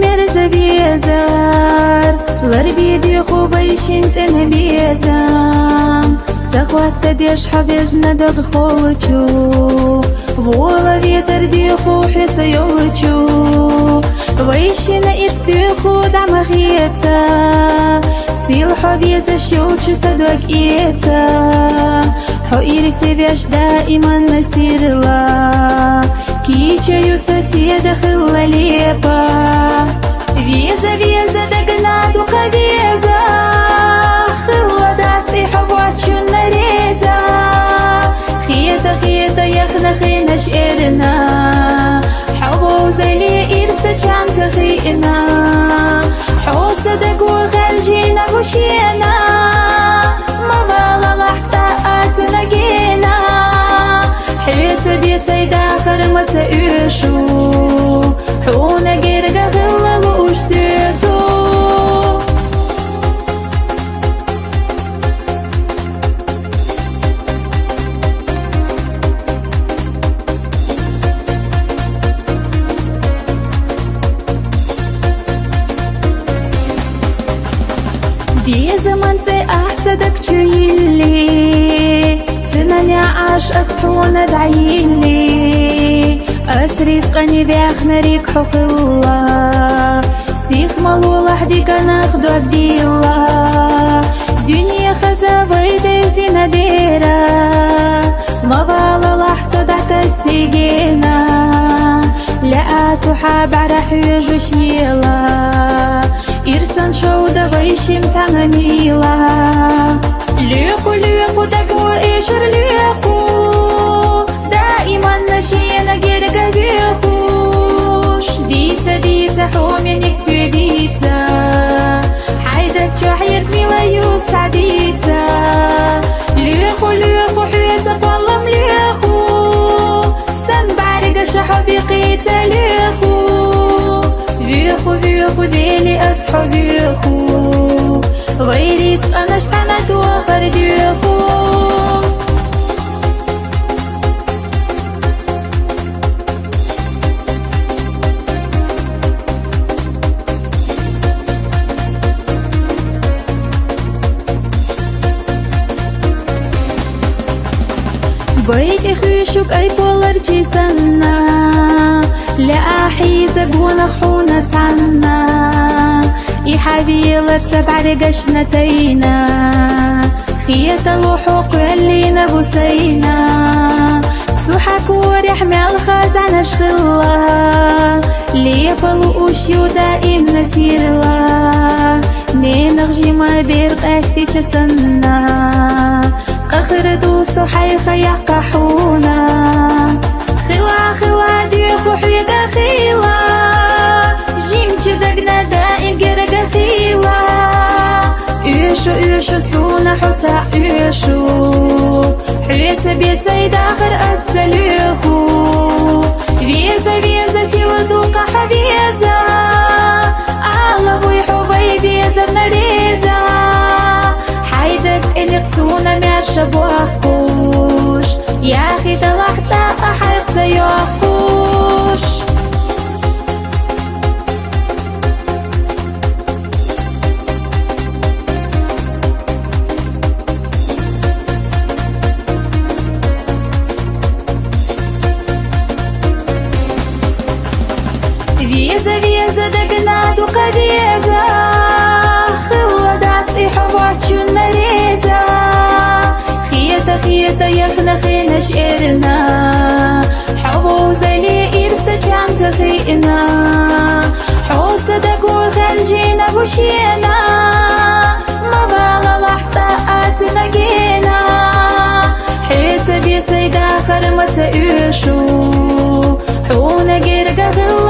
مرزا بيزار لربيدي خوبيشين تنبيزام تخوات تديش حبزنا دق خولتشو вола ветер диху хисаючу вищина і стиху дамахіться сил ховіться щучу садок іться хо ірісі вяш дائما насірла кічаю сусіда хилла ліпа віза віза дагнаду кавіза хилла даці ховачу наріза خيطة خيطة يخنا خينا شئرنا حبو زلي إرسا جامت خينا حوصة دقو خرجينا وشينا ما بالا لحظة تلاقينا حيطة دي سيدا خرمة إيشو حونا قرقا غلا وشتيتو بيزمن تي أحسدك تشيلي تناني عاش أصحونا دعيلي أسري سقني بيخنا ريك حق الله سيخ مالو لحديك ناخدو عبدي الله دنيا خزا بيدي زينا ديرا ما بالا لحظة دعت السيجينا لا تحاب عرح يجوشيلا إرسان شودا ويشيم تانا ميلا ليقو ليقو دقو إيشر ليقو دائما نشينا جيرقا بيخوش ديتا ديتا حومي نكسو ديتا حيدا تشوحير ميلا يوسع ديتا ليقو ليقو حيتا بالله مليقو سن بعرق شحو بقيتا ليقو بيخو بيخو ديلي أصحو بيخو غيريت أنا اشتعنت وآخر بيخو بيتي خيشوك أي بولر جيسانا لا أحيزك ونخونا تعنا يحبيلر سبع رقشنا تينا خيات الوحوق اللي نبوسينا سوحك ورحمة الخزانة شغلها ليبلو أشيو دائم نسير الله نينغجي ما بيرق أستي جسنا قخر دوسو حيخا يقحونا خلا خلا ديخو حيقا خيلا جيم جدقنا دائم قرقا خيلا إيشو إيشو سونا حتا إيشو حيتا بيسايد آخر أسليخو فيزا فيزا سيلا دوقا حبيزا أغلبو يحوبي بيزا بنريزا حيدك إنقسونا ماشا بوحكوش يا أخي تلحتا أحيق زيوحكوش فيزا فيزا دقنادو قبيزا خلا دعتي حباتشو النريزا خيتا خيتا يخنا خينا شئرنا حبو زلي إرسا جامت خينا حوصة دقو خرجينا وشينا ما بالا لحظة تلاقينا حيتا بيسيدا خرمة إيشو حونا قرقا غلا